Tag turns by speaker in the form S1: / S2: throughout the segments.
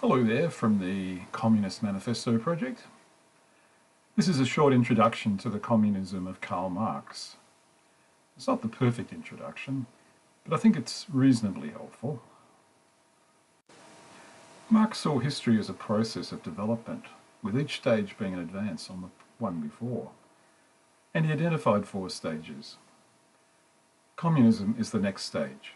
S1: Hello there from the Communist Manifesto Project. This is a short introduction to the Communism of Karl Marx. It's not the perfect introduction, but I think it's reasonably helpful. Marx saw history as a process of development, with each stage being an advance on the one before, and he identified 4 stages. Communism is the next stage.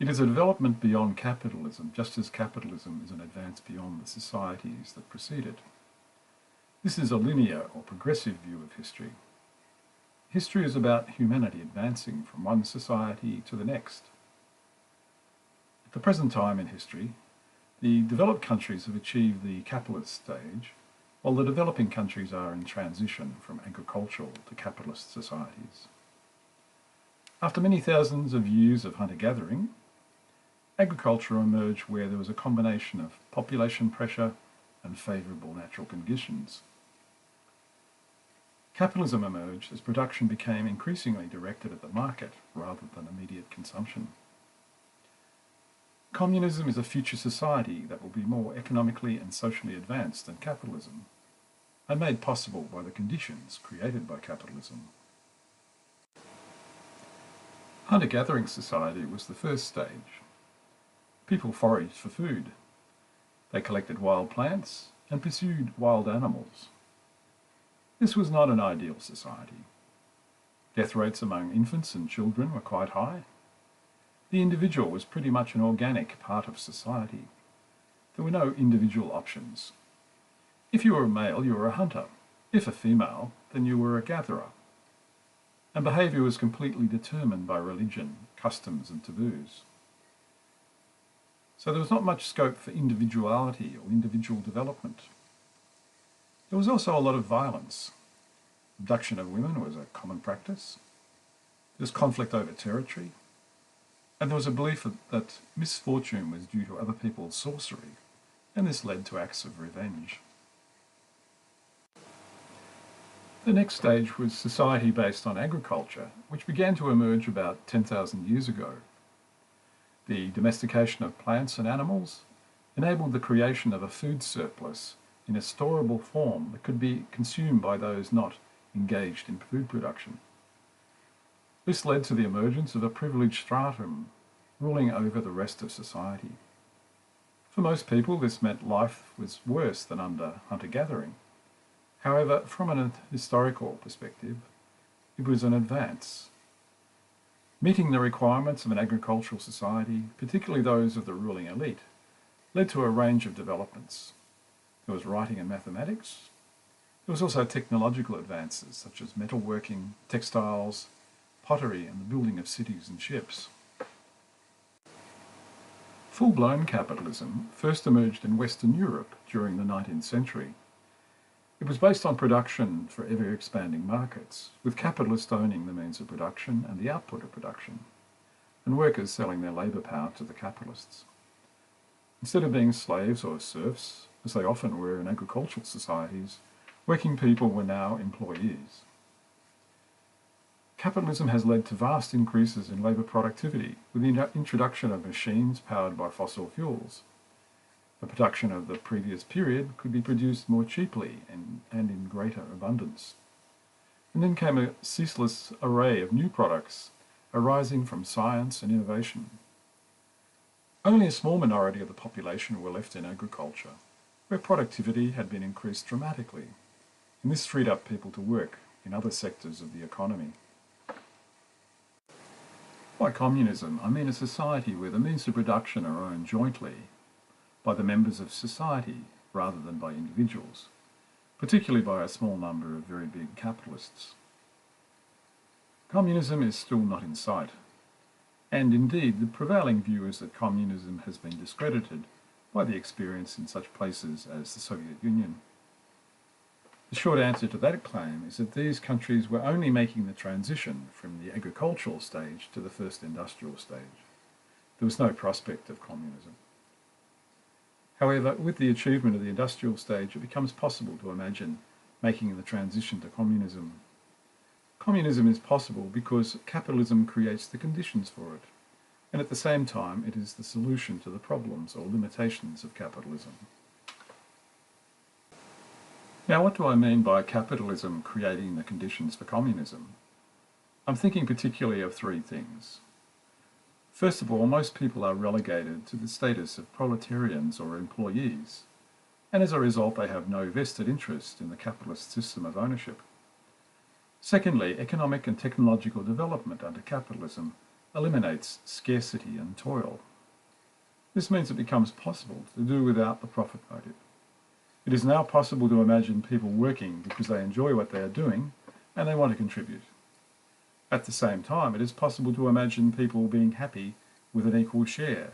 S1: It is a development beyond capitalism, just as capitalism is an advance beyond the societies that precede it. This is a linear or progressive view of history. History is about humanity advancing from one society to the next. At the present time in history, the developed countries have achieved the capitalist stage, while the developing countries are in transition from agricultural to capitalist societies. After many thousands of years of hunter-gathering, agriculture emerged where there was a combination of population pressure and favourable natural conditions. Capitalism emerged as production became increasingly directed at the market rather than immediate consumption. Communism is a future society that will be more economically and socially advanced than capitalism, and made possible by the conditions created by capitalism. Hunter-gathering society was the first stage. People foraged for food. They collected wild plants and pursued wild animals. This was not an ideal society. Death rates among infants and children were quite high. The individual was pretty much an organic part of society. There were no individual options. If you were a male, you were a hunter. If a female, then you were a gatherer. And behaviour was completely determined by religion, customs and taboos. So there was not much scope for individuality or individual development. There was also a lot of violence. Abduction of women was a common practice. There was conflict over territory. And there was a belief that misfortune was due to other people's sorcery, and this led to acts of revenge. The next stage was society based on agriculture, which began to emerge about 10,000 years ago. The domestication of plants and animals enabled the creation of a food surplus in a storable form that could be consumed by those not engaged in food production. This led to the emergence of a privileged stratum ruling over the rest of society. For most people, this meant life was worse than under hunter-gathering. However, from an historical perspective, it was an advance. Meeting the requirements of an agricultural society, particularly those of the ruling elite, led to a range of developments. There was writing and mathematics. There was also technological advances such as metalworking, textiles, pottery and the building of cities and ships. Full-blown capitalism first emerged in Western Europe during the 19th century. It was based on production for ever-expanding markets, with capitalists owning the means of production and the output of production, and workers selling their labour power to the capitalists. Instead of being slaves or serfs, as they often were in agricultural societies, working people were now employees. Capitalism has led to vast increases in labour productivity, with the introduction of machines powered by fossil fuels. The production of the previous period could be produced more cheaply and in greater abundance. And then came a ceaseless array of new products arising from science and innovation. Only a small minority of the population were left in agriculture, where productivity had been increased dramatically, and this freed up people to work in other sectors of the economy. By communism, I mean a society where the means of production are owned jointly by the members of society rather than by individuals, particularly by a small number of very big capitalists. Communism is still not in sight, and indeed the prevailing view is that communism has been discredited by the experience in such places as the Soviet Union. The short answer to that claim is that these countries were only making the transition from the agricultural stage to the first industrial stage. There was no prospect of communism. However, with the achievement of the industrial stage, it becomes possible to imagine making the transition to communism. Communism is possible because capitalism creates the conditions for it. and at the same time it is the solution to the problems or limitations of capitalism. Now, what do I mean by capitalism creating the conditions for communism? I'm thinking particularly of three things. First of all, most people are relegated to the status of proletarians or employees, and as a result they have no vested interest in the capitalist system of ownership. Secondly, economic and technological development under capitalism eliminates scarcity and toil. This means it becomes possible to do without the profit motive. It is now possible to imagine people working because they enjoy what they are doing and they want to contribute. At the same time, it is possible to imagine people being happy with an equal share.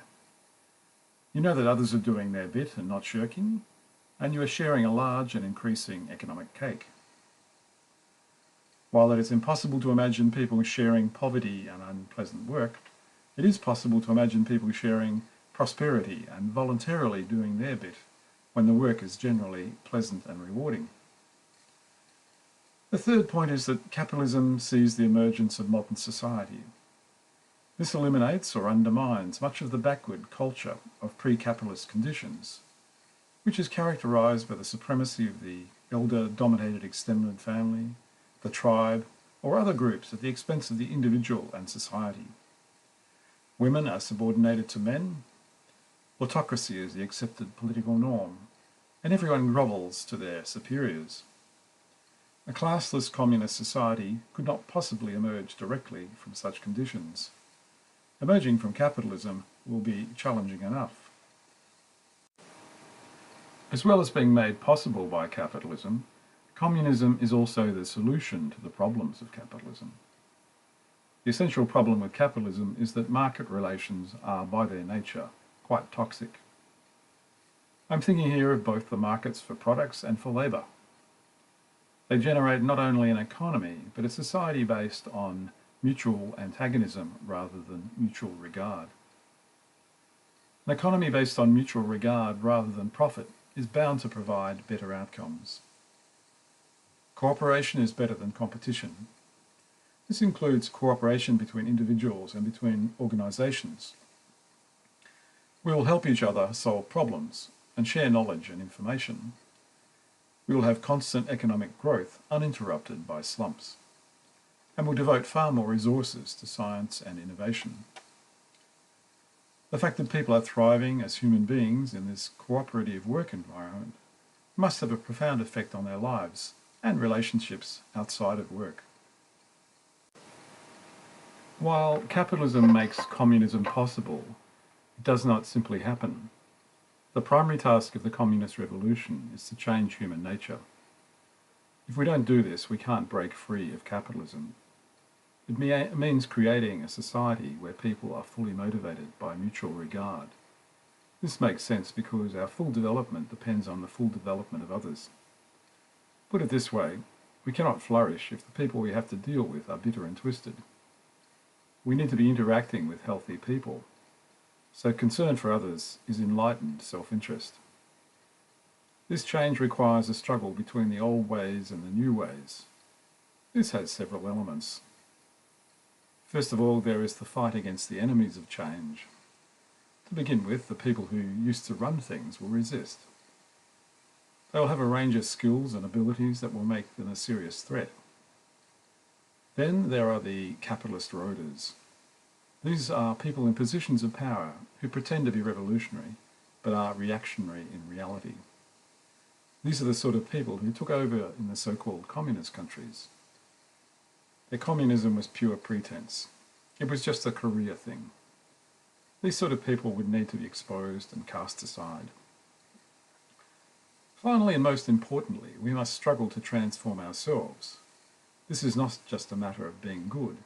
S1: You know that others are doing their bit and not shirking, and you are sharing a large and increasing economic cake. While it is impossible to imagine people sharing poverty and unpleasant work, it is possible to imagine people sharing prosperity and voluntarily doing their bit when the work is generally pleasant and rewarding. The third point is that capitalism sees the emergence of modern society. This eliminates or undermines much of the backward culture of pre-capitalist conditions, which is characterised by the supremacy of the elder-dominated extended family, the tribe, or other groups at the expense of the individual and society. Women are subordinated to men, autocracy is the accepted political norm, and everyone grovels to their superiors. A classless communist society could not possibly emerge directly from such conditions. Emerging from capitalism will be challenging enough. As well as being made possible by capitalism, communism is also the solution to the problems of capitalism. The essential problem with capitalism is that market relations are, by their nature, quite toxic. I'm thinking here of both the markets for products and for labour. They generate not only an economy, but a society based on mutual antagonism rather than mutual regard. An economy based on mutual regard rather than profit is bound to provide better outcomes. Cooperation is better than competition. This includes cooperation between individuals and between organisations. We will help each other solve problems and share knowledge and information. We will have constant economic growth uninterrupted by slumps, and will devote far more resources to science and innovation. The fact that people are thriving as human beings in this cooperative work environment must have a profound effect on their lives and relationships outside of work. While capitalism makes communism possible, it does not simply happen. The primary task of the communist revolution is to change human nature. If we don't do this, we can't break free of capitalism. It means creating a society where people are fully motivated by mutual regard. This makes sense because our full development depends on the full development of others. Put it this way, we cannot flourish if the people we have to deal with are bitter and twisted. We need to be interacting with healthy people. So concern for others is enlightened self-interest. This change requires a struggle between the old ways and the new ways. This has several elements. First of all, there is the fight against the enemies of change. To begin with, the people who used to run things will resist. They will have a range of skills and abilities that will make them a serious threat. Then there are the capitalist roaders. These are people in positions of power who pretend to be revolutionary, but are reactionary in reality. These are the sort of people who took over in the so-called communist countries. Their communism was pure pretense. It was just a career thing. These sort of people would need to be exposed and cast aside. Finally, and most importantly, we must struggle to transform ourselves. This is not just a matter of being good.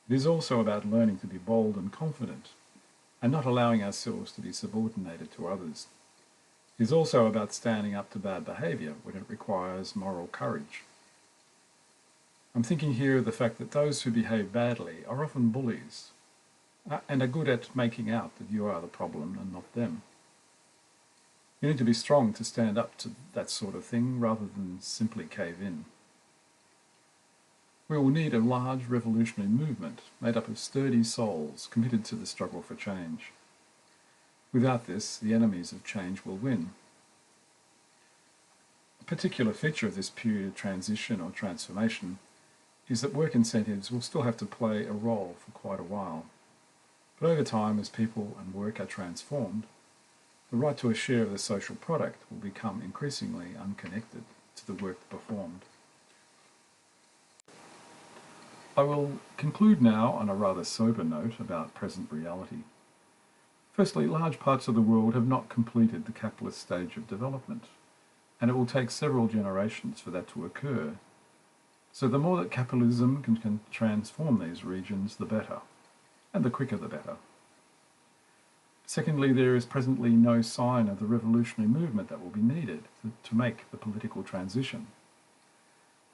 S1: It is also about learning to be bold and confident, and not allowing ourselves to be subordinated to others. It is also about standing up to bad behaviour when it requires moral courage. I'm thinking here of the fact that those who behave badly are often bullies, and are good at making out that you are the problem and not them. You need to be strong to stand up to that sort of thing rather than simply cave in. We will need a large revolutionary movement made up of sturdy souls committed to the struggle for change. Without this, the enemies of change will win. A particular feature of this period of transition or transformation is that work incentives will still have to play a role for quite a while. But over time, as people and work are transformed, the right to a share of the social product will become increasingly unconnected to the work performed. I will conclude now on a rather sober note about present reality. Firstly, large parts of the world have not completed the capitalist stage of development, and it will take several generations for that to occur. So the more that capitalism can transform these regions, the better, and the quicker the better. Secondly, there is presently no sign of the revolutionary movement that will be needed to make the political transition.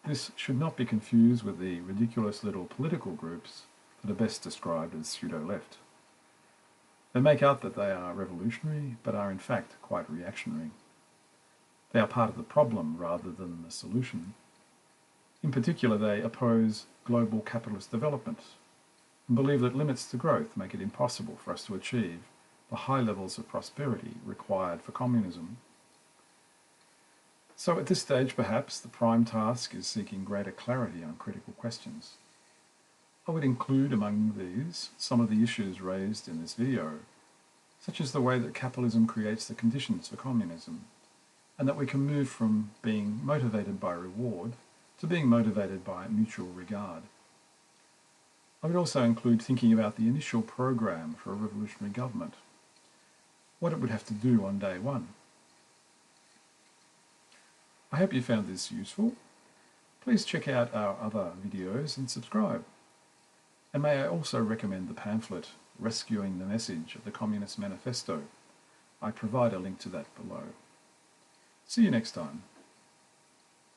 S1: This should not be confused with the ridiculous little political groups that are best described as pseudo-left. They make out that they are revolutionary, but are in fact quite reactionary. They are part of the problem rather than the solution. In particular, they oppose global capitalist development and believe that limits to growth make it impossible for us to achieve the high levels of prosperity required for communism. So at this stage, perhaps, the prime task is seeking greater clarity on critical questions. I would include among these some of the issues raised in this video, such as the way that capitalism creates the conditions for communism, and that we can move from being motivated by reward to being motivated by mutual regard. I would also include thinking about the initial program for a revolutionary government, what it would have to do on day one. I hope you found this useful. Please check out our other videos and subscribe. And may I also recommend the pamphlet, Rescuing the Message of the Communist Manifesto. I provide a link to that below. See you next time.